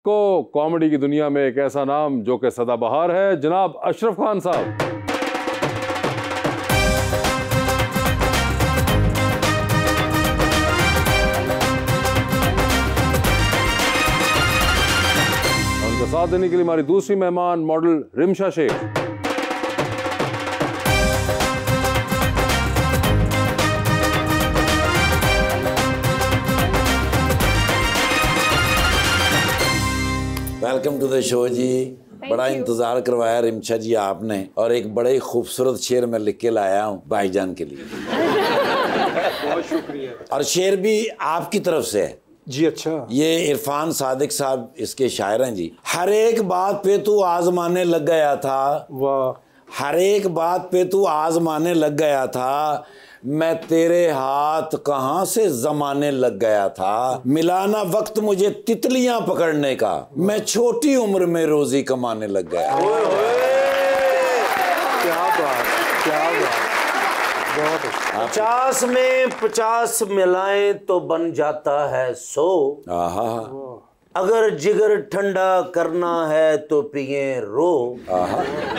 को कॉमेडी की दुनिया में एक ऐसा नाम जो कि सदाबहार है, जनाब अशरफ खान साहब। उनका साथ देने के लिए हमारी दूसरी मेहमान model Rimsha Shaikh. Welcome to the show जी। बड़ा इंतजार करवाया रिमशा जी आपने, और एक बड़े ही खूबसूरत शेर मैं लिख के लाया हूँ भाईजान के लिए। बहुत शुक्रिया। और शेर भी आपकी तरफ से है जी। अच्छा, ये इरफान सादिक साहब इसके शायर हैं जी। हर एक बात पे तू आजमाने लग गया था, वाह। हर एक बात पे तू आजमाने लग गया था, मैं तेरे हाथ कहाँ से जमाने लग गया था, मिला ना वक्त मुझे तितलियां पकड़ने का, मैं छोटी उम्र में रोजी कमाने लग गया। क्या बात, क्या बात, बहुत अच्छा। 50 में 50 मिलाएं तो बन जाता है 100। आहा, अगर जिगर ठंडा करना है तो पिए रो।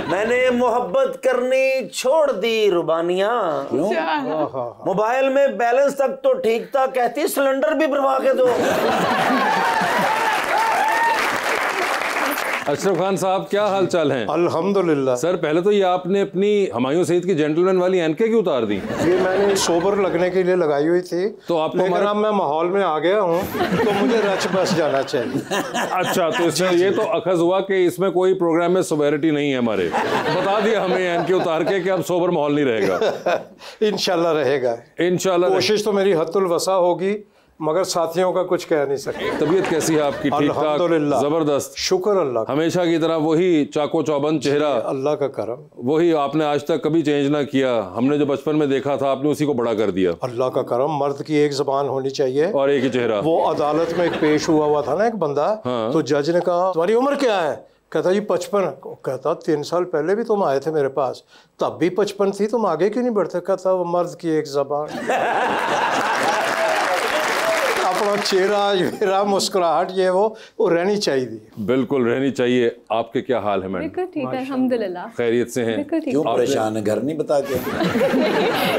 मैंने मोहब्बत करनी छोड़ दी रुबानियां। मोबाइल में बैलेंस तक तो ठीक था, कहती सिलेंडर भी भरवा के दो। अशरफ खान साहब, क्या हाल चाल हैं? अल्हम्दुलिल्लाह। सर, पहले तो ये आपने अपनी हुमायूं सईद की जेंटलमैन वाली एनके क्यों उतार दी? ये मैंने सोबर लगने के लिए लगाई हुई थी, तो आपको लेकिन हमारा... अब मैं माहौल में आ गया हूँ तो मुझे रच बस जाना चाहिए। अच्छा, तो इसमें ये तो अखज हुआ कि इसमें कोई प्रोग्राम में सोबेरिटी नहीं है हमारे। बता दिया हमें एनके उतार के कि अब सोबर माहौल नहीं रहेगा। इंशाल्लाह रहेगा, इंशाल्लाह। कोशिश तो मेरी हद्दुल वसा होगी, मगर साथियों का कुछ कह नहीं सकते। तबीयत कैसी है आपकी? ठीक ठाक? जबरदस्त, शुक्र अल्लाह। हमेशा की तरह वही चाको चौबंद चेहरा, अल्लाह का करम। वही आपने आज तक कभी चेंज ना किया। हमने जो बचपन में देखा था आपने उसी को बड़ा कर दिया। अल्लाह का करम। मर्द की एक जबान होनी चाहिए और एक ही चेहरा। वो अदालत में एक पेश हुआ था ना एक बंदा, हाँ। तो जज ने कहा तुम्हारी उम्र क्या है? कहता जी 55। कहता 3 साल पहले भी तुम आए थे मेरे पास, तब भी 55 थी, तुम आगे क्यों नहीं बढ़ते? कहता वो मर्द की एक जबान। अपना चेहरा मुस्कुराहट ये वो रहनी चाहिए। बिल्कुल रहनी चाहिए। आपके क्या हाल है मैडम? बिल्कुल ठीक है, अल्हम्दुलिल्लाह। खैरियत से हैं? क्यों परेशान है? घर नहीं बता के?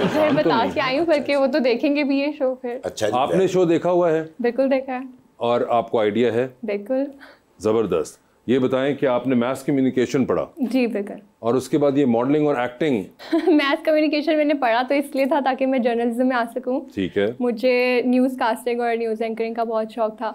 घर बता के आई हूँ, करके वो तो देखेंगे भी ये शो फिर। अच्छा जी। आपने शो देखा हुआ है? बिल्कुल देखा है। और आपको आइडिया है? बिल्कुल। जबरदस्त। ये बताएं कि आपने मैथ्स कम्युनिकेशन पढ़ा? जी बिल्कुल। और उसके बाद ये मॉडलिंग और एक्टिंग? मैथ्स कम्युनिकेशन मैंने पढ़ा तो इसलिए था ताकि मैं जर्नलिज्म में आ सकूं। ठीक है। मुझे न्यूज़ कास्टिंग और न्यूज़ एंकरिंग का बहुत शौक था,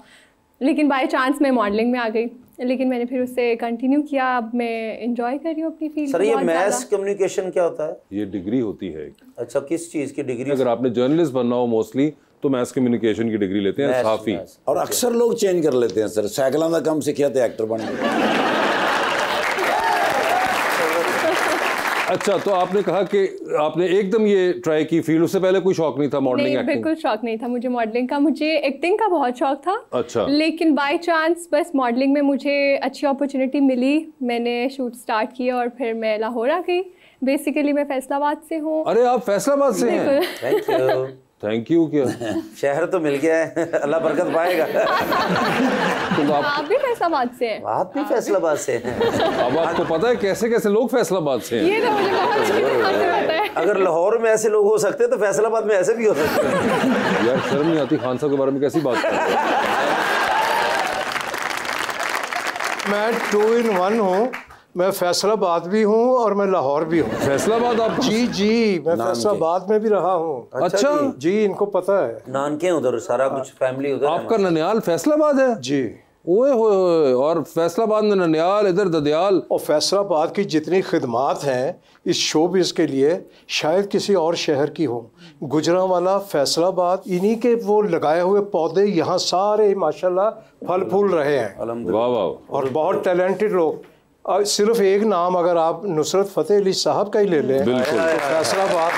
लेकिन बाय चांस मैं मॉडलिंग में आ गई, लेकिन मैंने फिर उससे कंटिन्यू किया। अब मैं एंजॉय कर रही हूँ अपनी फील्ड। सर, ये मैथ्स कम्युनिकेशन क्या होता है? ये डिग्री होती है। अच्छा, किस चीज़ की डिग्री? अगर आपने जर्नलिस्ट बनना हो मोस्टली तो मैथ्स कम्युनिकेशन की डिग्री लेते हैं काफी। और अक्सर लोग चेंज कर लेते हैं सर, साइकिलों का कम सीखिया तो एक्टर बन गए। अच्छा, तो आपने कहा कि आपने एकदम ये ट्राई की फील्ड, उससे पहले कोई शौक नहीं था मॉडलिंग नहीं, एक्टिंग? बिल्कुल शौक नहीं था मुझे मॉडलिंग का। मुझे एक्टिंग का बहुत शौक था। अच्छा। लेकिन बाय चांस बस मॉडलिंग में मुझे अच्छी अपॉर्चुनिटी मिली, मैंने शूट स्टार्ट किया और फिर मैं लाहौर आ गई। बेसिकली मैं फैसलाबाद से हूँ। अरे, आप फैसलाबाद से हैं? Thank you. Thank you. क्या शहर तो मिल गया है, अल्लाह बरकत पाएगा। तो आप भी फैसलाबाद से हैं? आप भी फैसलाबाद से हैं? अब आपको पता है कैसे कैसे लोग फैसलाबाद से हैं? ये तो मुझे बहुत अच्छी तरह से पता है। अगर लाहौर में ऐसे लोग हो सकते हैं तो फैसलाबाद में ऐसे भी हो सकते हैं। यार, शर्म नहीं आती खान साहब के बारे में कैसी बात करते हैं? मैं 2 in 1 हूँ। मैं फैसलाबाद भी हूँ और मैं लाहौर भी हूँ। फैसलाबाद आप? जी, मैं फैसलाबाद में भी रहा हूँ। अच्छा जी, इनको पता है। नानके उधर, सारा कुछ फैमिली उधर। आपका ननियाल फैसलाबाद है? जी। ओए होए, और फैसलाबाद में ननियाल, इधर ददयाल। और फैसलाबाद की जितनी खिदमात हैं इस शोबिज़ के लिए शायद किसी और शहर की हो। गुजरांवाला, फैसलाबाद, इन्हीं के वो लगाए हुए पौधे यहाँ सारे माशाल्लाह फल फूल रहे हैं। वाह वाह। और बहुत टैलेंटेड लोग। सिर्फ एक नाम अगर आप नुसरत फ़तेह अली साहब का ही ले लें, बिल्कुल, तो फैसलाबाद।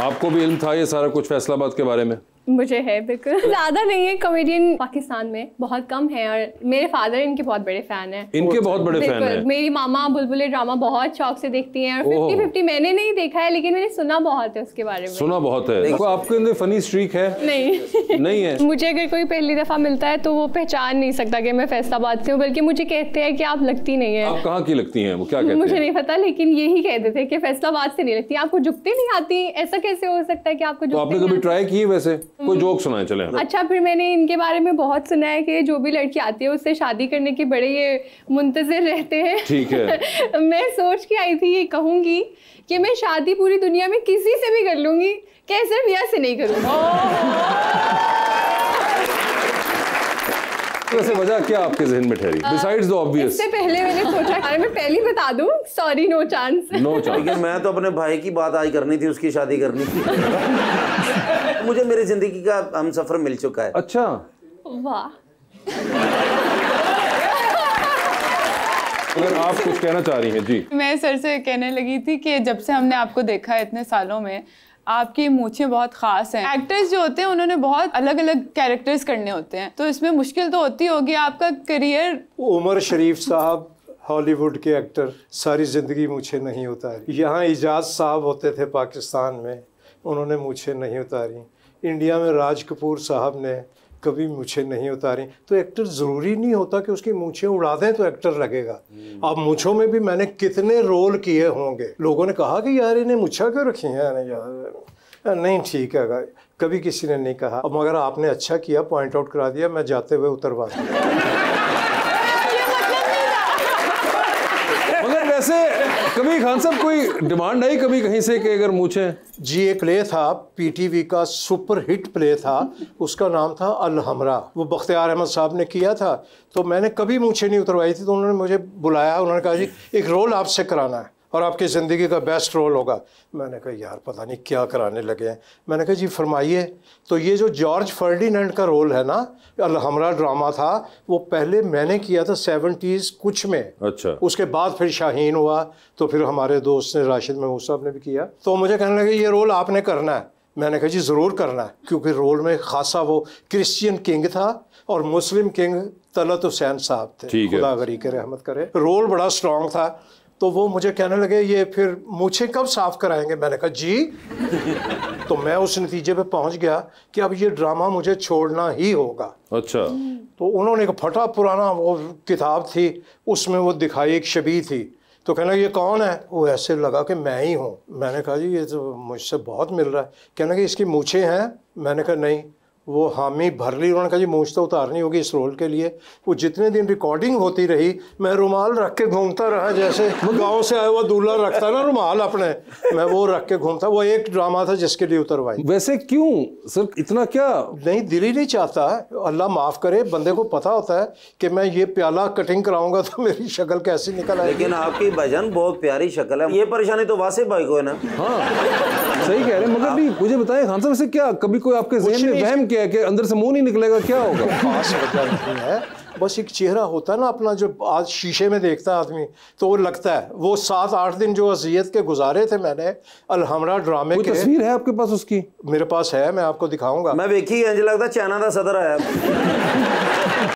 आपको भी इल्म था ये सारा कुछ फैसलाबाद के बारे में? मुझे है बिल्कुल। ज्यादा नहीं है, कॉमेडियन पाकिस्तान में बहुत कम है और मेरे फादर इनके बहुत बड़े फैन हैं। इनके बहुत बड़े फैन हैं। मेरी मामा बुलबुले ड्रामा बहुत शौक से देखती हैं और 50-50 मैंने नहीं देखा है लेकिन मैंने सुना बहुत है उसके बारे में। सुना बहुत है। देखो आपके अंदर फनी स्ट्रीक है? नहीं नहीं है। मुझे अगर कोई पहली दफा मिलता है तो वो पहचान नहीं सकता कि मैं फैसलाबाद से हूँ, बल्कि मुझे कहते हैं कि आप लगती नहीं है। आप कहाँ की लगती हैं? वो क्या कहते हैं? मुझे नहीं पता, लेकिन यही कहते थे कि फैसलाबाद से नहीं लगती। आपको जुगती नहीं आती, ऐसा कैसे हो सकता है कि आपको जुगती? तो आपने कभी ट्राई की वैसे? कोई जोक सुनाए चले। अच्छा, फिर मैंने इनके बारे में बहुत सुना है कि जो भी लड़की आती है उससे शादी करने के बड़े ये मुंतजिर रहते हैं। ठीक है। मैं सोच के आई थी ये कहूंगी कि मैं शादी पूरी दुनिया में किसी से भी कर लूंगी, कैसर मियां से नहीं करूंगी। वैसे वजह क्या आपके जहन में ठहरी बिसाइड्स द ऑब्वियस? इससे पहले मैंने सोचा, अरे मैं पहले ही बता दूं, sorry, no chance. No chance. लेकिन मैं तो अपने भाई की बात आज करनी थी, उसकी शादी करनी थी। मुझे मेरी जिंदगी का हमसफर मिल चुका है। अच्छा, वाह। अगर आप कुछ कहना चाह रही हैं जी। मैं सर से कहने लगी थी कि जब से हमने आपको देखा है इतने सालों में, आपकी मूंछें बहुत खास हैं। एक्टर्स जो होते हैं उन्होंने बहुत अलग अलग कैरेक्टर्स करने होते हैं, तो इसमें मुश्किल तो होती होगी आपका करियर। उमर शरीफ साहब हॉलीवुड के एक्टर, सारी ज़िंदगी मूंछें नहीं उतारी। यहाँ इजाज़ साहब होते थे पाकिस्तान में, उन्होंने मूंछें नहीं उतारी। इंडिया में राज कपूर साहब ने कभी मूंछें नहीं उतारी। तो एक्टर ज़रूरी नहीं होता कि उसकी मूंछें उड़ा दें तो एक्टर लगेगा। अब मूंछों में भी मैंने कितने रोल किए होंगे। लोगों ने कहा कि यार इन्हें मूंछा क्यों रखी है? नहीं यार, नहीं ठीक है, कभी किसी ने नहीं कहा। अब मगर आपने अच्छा किया, पॉइंट आउट करा दिया, मैं जाते हुए उतरवा दिया। मगर वैसे कभी खान साहब कोई डिमांड आई कभी कहीं से कि अगर मूछे? जी, एक प्ले था पीटीवी का, सुपर हिट प्ले था, उसका नाम था अल हमरा। वो बख्तियार अहमद साहब ने किया था। तो मैंने कभी मूछें नहीं उतरवाई थी, तो उन्होंने मुझे बुलाया, उन्होंने कहा जी एक रोल आपसे कराना है और आपकी ज़िंदगी का बेस्ट रोल होगा। मैंने कहा यार पता नहीं क्या कराने लगे हैं। मैंने कहा जी फरमाइए। तो ये जो जॉर्ज फर्डिनेंड का रोल है ना, अल हमरा ड्रामा था, वो पहले मैंने किया था 70s कुछ में। अच्छा। उसके बाद फिर शाहीन हुआ, तो फिर हमारे दोस्त ने, राशिद महमूद साहब ने भी किया। तो मुझे कहने लगे ये रोल आपने करना है। मैंने कहा जी ज़रूर करना है, क्योंकि रोल में खासा वो क्रिश्चियन किंग था और मुस्लिम किंग तलत हुसैन साहब थे, खुदा गरी के रहमत करे। रोल बड़ा स्ट्रॉन्ग था। तो वो मुझे कहने लगे ये फिर मूछें कब साफ कराएंगे? मैंने कहा जी। तो मैं उस नतीजे पे पहुंच गया कि अब ये ड्रामा मुझे छोड़ना ही होगा। अच्छा। तो उन्होंने एक फटा पुराना वो किताब थी, उसमें वो दिखाई एक शबी थी। तो कहना ये कौन है? वो ऐसे लगा कि मैं ही हूँ। मैंने कहा जी ये तो मुझसे बहुत मिल रहा है। कहना कि इसकी मूछें हैं? मैंने कहा नहीं। वो हामी भर ली। उन्होंने कहा जी मूछ तो उतारनी होगी इस रोल के लिए। वो जितने दिन रिकॉर्डिंग होती रही, मैं रुमाल रख के घूमता रहा, जैसे गांव से आया हुआ दूल्हा रखता ना रुमाल अपने, मैं वो रख के घूमता। वो एक ड्रामा था जिसके लिए उतरवाई। वैसे क्यों सर, इतना क्या? नहीं, दिल ही नहीं चाहता। अल्लाह माफ़ करे, बंदे को पता होता है कि मैं ये प्याला कटिंग कराऊंगा तो मेरी शक्ल कैसी निकल आएगी। लेकिन आपकी भाईजान बहुत प्यारी शक्ल है। ये परेशानी तो वासिफ भाई को है ना? हाँ सही कह रहे हैं। मगर भी मुझे बताएं खान साहब, से क्या कभी कोई आपके ज़हन में वहम किया कि अंदर से मुंह नहीं निकलेगा? क्या होगा? खास वजह नहीं है, बस एक चेहरा होता है ना अपना, जो आज शीशे में देखता है आदमी तो वो लगता है। वो 7-8 दिन जो अज़ियत के गुजारे थे मैंने अल हमरा ड्रामे के। तस्वीर है आपके पास उसकी? मेरे पास है, मैं आपको दिखाऊंगा। मैं देखी, इंज लगता चाइना का सदर आया।